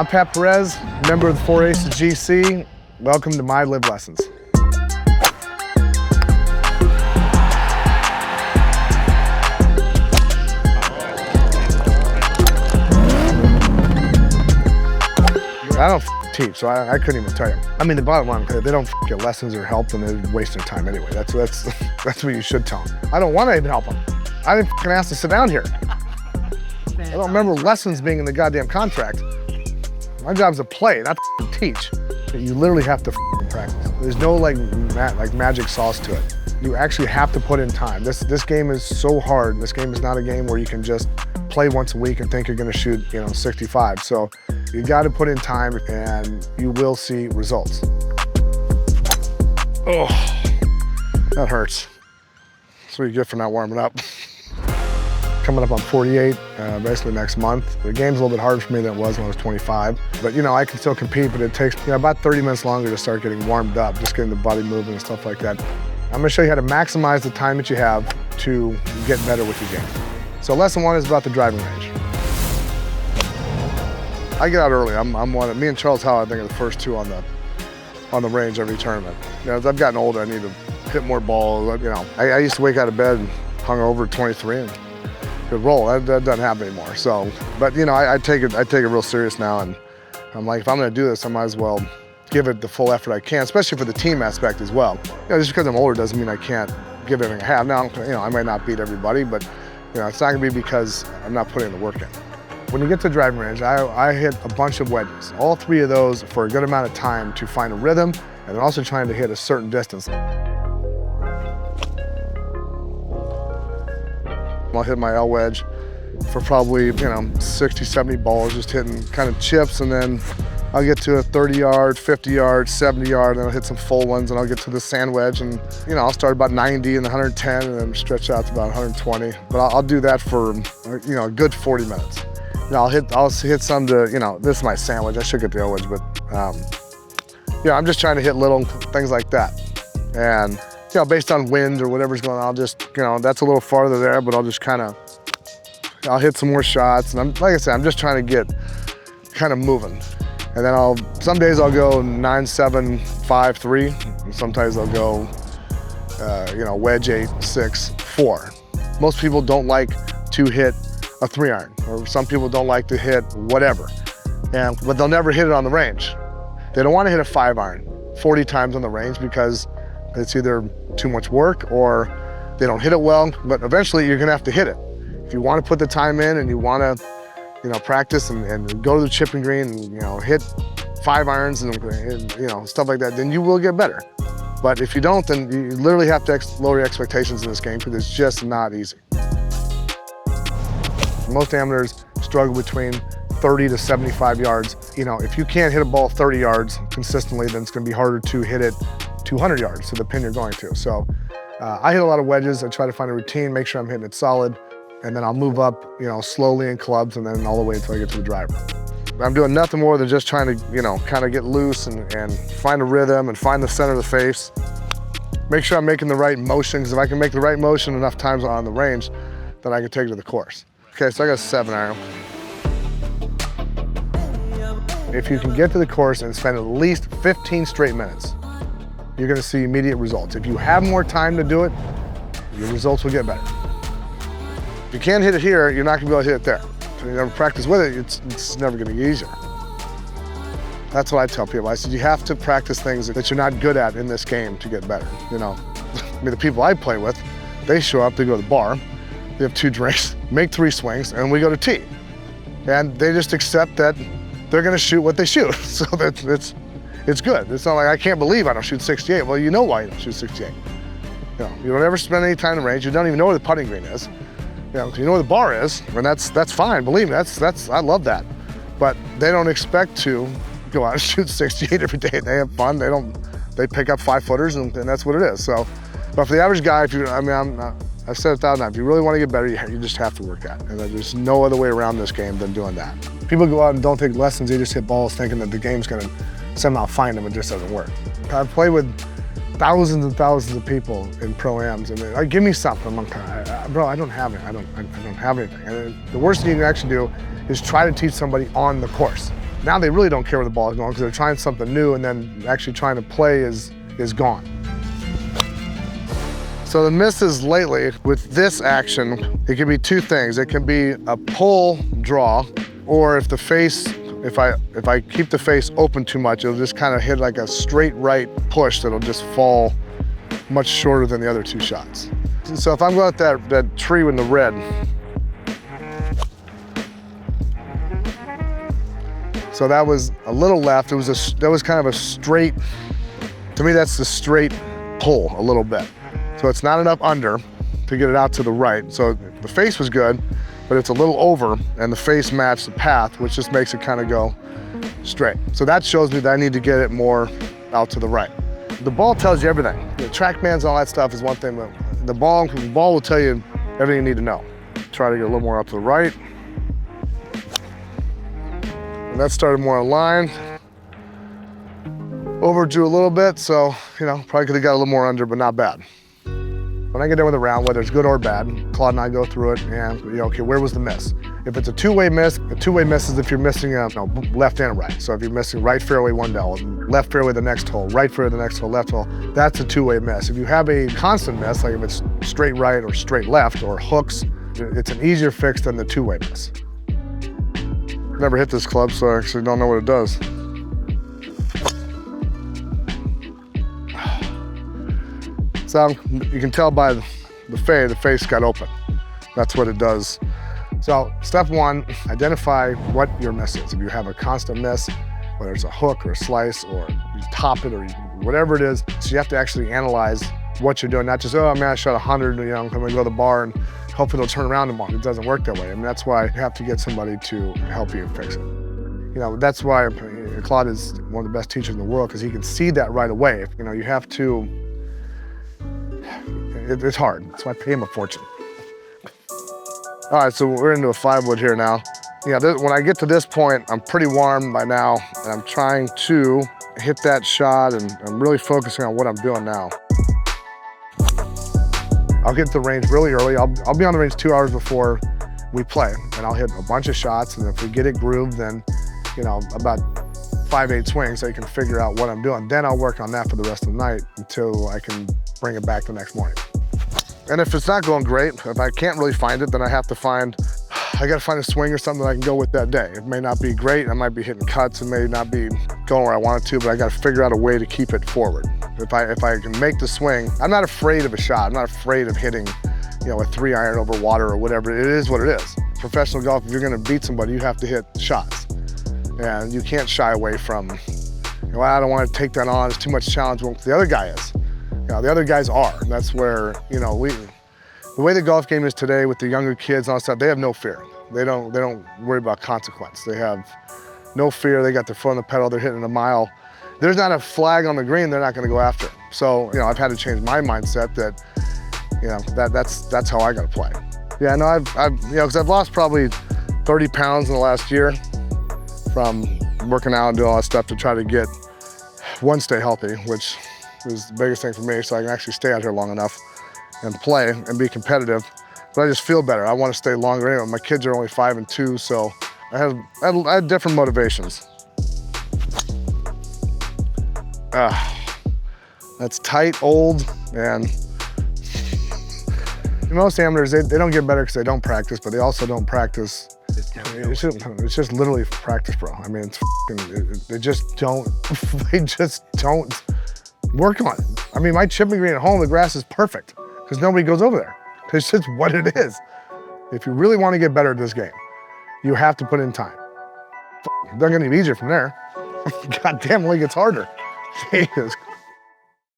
I'm Pat Perez, member of the 4 Aces GC. Welcome to my LIV lessons. I don't teach, so I couldn't even tell you. I mean, the bottom line, if they don't get lessons or help, then they're wasting time anyway. That's what you should tell them. I don't want to even help them. I didn't ask to sit down here. I don't remember lessons being in the goddamn contract. My job's to play, not to teach. You literally have to practice. There's no like magic sauce to it. You actually have to put in time. This game is so hard. This game is not a game where you can just play once a week and think you're gonna shoot 65. So you gotta put in time and you will see results. Oh, that hurts. That's what you get for not warming up. Coming up on 48, basically next month. The game's a little bit harder for me than it was when I was 25. But I can still compete, but it takes about 30 minutes longer to start getting warmed up, just getting the body moving and stuff like that. I'm gonna show you how to maximize the time that you have to get better with your game. So lesson one is about the driving range. I get out early. Me and Charles Howell, I think, are the first two on the range every tournament. As I've gotten older, I need to hit more balls. I used to wake out of bed and hung over 23 and could roll. That doesn't happen anymore. So, but I take it real serious now, and I'm like, if I'm gonna do this, I might as well give it the full effort I can, especially for the team aspect as well. Just because I'm older doesn't mean I can't give everything I have. Now, I might not beat everybody, but it's not gonna be because I'm not putting the work in. When you get to the driving range, I hit a bunch of wedges. All three of those for a good amount of time to find a rhythm, and then also trying to hit a certain distance. I'll hit my L wedge for probably 60, 70 balls, just hitting kind of chips, and then I'll get to a 30 yard, 50 yard, 70 yard, and I'll hit some full ones, and I'll get to the sand wedge, and I'll start about 90 and 110, and then stretch out to about 120. But I'll do that for a good 40 minutes. I'll hit some to this is my sandwich. I should get the L wedge, but I'm just trying to hit little things like that, and based on wind or whatever's going on, I'll just that's a little farther there, but I'll just I'll hit some more shots, and like I said, I'm just trying to get kind of moving. And then some days I'll go 9-7, 5-3, and sometimes I'll go, wedge 8-6, 4. Most people don't like to hit a 3-iron, or some people don't like to hit whatever, but they'll never hit it on the range. They don't want to hit a 5-iron 40 times on the range because it's either too much work or they don't hit it well, but eventually you're gonna have to hit it. If you want to put the time in and you want to practice and go to the chipping green and, hit 5-irons and stuff like that, then you will get better. But if you don't, then you literally have to lower your expectations in this game because it's just not easy. Most amateurs struggle between 30 to 75 yards. If you can't hit a ball 30 yards consistently, then it's going to be harder to hit it 200 yards to the pin you're going to. So I hit a lot of wedges. I try to find a routine, make sure I'm hitting it solid. And then I'll move up, slowly in clubs, and then all the way until I get to the driver. I'm doing nothing more than just trying to, kind of get loose and find a rhythm and find the center of the face. Make sure I'm making the right motion, because if I can make the right motion enough times on the range, then I can take it to the course. Okay, so I got a 7-iron. If you can get to the course and spend at least 15 straight minutes, you're gonna see immediate results. If you have more time to do it, your results will get better. If you can't hit it here, you're not gonna be able to hit it there. If you never practice with it, it's never gonna get easier. That's what I tell people. I said, you have to practice things that you're not good at in this game to get better. I mean, the people I play with, they show up, they go to the bar, they have 2 drinks, make 3 swings, and we go to tee. And they just accept that they're gonna shoot what they shoot. So it's good. It's not like, I can't believe I don't shoot 68. Well, you know why you don't shoot 68. You don't ever spend any time in the range. You don't even know where the putting green is. You know where the bar is, and that's fine. Believe me, I love that. But they don't expect to go out and shoot 68 every day. They have fun. They pick up 5-footers, and that's what it is. So, but for the average guy, I've said it 1,000 times. If you really want to get better, you just have to work at it. And there's no other way around this game than doing that. People go out and don't take lessons. They just hit balls thinking that the game's going to somehow find them. It just doesn't work. I've played with thousands and thousands of people in pro-ams, and they're like, give me something. I'm like, bro, I don't have it. I don't have anything. And the worst thing you can actually do is try to teach somebody on the course. Now they really don't care where the ball is going because they're trying something new, and then actually trying to play is gone. So the misses lately with this action, it can be two things. It can be a pull draw, or if the face, if I keep the face open too much, it'll just kind of hit like a straight right push that'll just fall much shorter than the other two shots. So if I'm going at that tree with the red, so that was a little left. That was kind of a straight, to me that's the straight pull a little bit. So it's not enough under to get it out to the right. So the face was good, but it's a little over and the face matched the path, which just makes it kind of go straight. So that shows me that I need to get it more out to the right. The ball tells you everything. The TrackMans and all that stuff is one thing, but the ball will tell you everything you need to know. Try to get a little more up to the right. And that started more aligned. Overdrew a little bit, so, probably could have got a little more under, but not bad. When I get done with a round, whether it's good or bad, Claude and I go through it and, okay, where was the miss? If it's a two-way miss, a two-way miss is if you're missing left and right. So if you're missing right fairway one hole, left fairway the next hole, right fairway the next hole, left hole, that's a two-way miss. If you have a constant miss, like if it's straight right or straight left or hooks, it's an easier fix than the two-way miss. Never hit this club, so I actually don't know what it does. So you can tell by the fade, the face got open. That's what it does. So step one, identify what your miss is. If you have a constant miss, whether it's a hook or a slice or you top it or whatever it is, so you have to actually analyze what you're doing, not just, oh man, I shot 100, I'm gonna go to the bar and hopefully it'll turn around tomorrow. It doesn't work that way. That's why you have to get somebody to help you fix it. That's why Claude is one of the best teachers in the world, because he can see that right away. You have to, it's hard. That's why I pay him a fortune. All right, so we're into a 5-wood here now. When I get to this point, I'm pretty warm by now, and I'm trying to hit that shot, and I'm really focusing on what I'm doing now. I'll get to the range really early. I'll be on the range 2 hours before we play, and I'll hit a bunch of shots, and if we get it grooved, then, about 5-8 swings so you can figure out what I'm doing. Then I'll work on that for the rest of the night until I can bring it back the next morning. And if it's not going great, if I can't really find it, then I gotta find a swing or something that I can go with that day. It may not be great, I might be hitting cuts, it may not be going where I want it to, but I gotta figure out a way to keep it forward. If I can make the swing, I'm not afraid of a shot. I'm not afraid of hitting, a 3-iron over water or whatever. It is what it is. Professional golf, if you're gonna beat somebody, you have to hit shots. And you can't shy away from, I don't wanna take that on, it's too much challenge. Well, the other guy is. The other guys are. And that's where, the way the golf game is today with the younger kids and all that stuff, they have no fear. They don't worry about consequence. They have no fear. They got their foot on the pedal. They're hitting a mile. There's not a flag on the green. They're not going to go after it. So, I've had to change my mindset that, that's how I got to play. Yeah, no, because I've lost probably 30 pounds in the last year from working out and doing all that stuff to try to get, stay healthy, which is the biggest thing for me, so I can actually stay out here long enough and play and be competitive. But I just feel better. I want to stay longer anyway. My kids are only 5 and 2, so I had different motivations. That's tight, old, and most amateurs, they don't get better because they don't practice, but they also don't practice. It's just literally practice, bro. I mean, they just don't work on it. I mean, my chipping green at home, the grass is perfect because nobody goes over there. It's just what it is. If you really want to get better at this game, you have to put in time. They're gonna be easier from there. God damn, it only gets harder. Jesus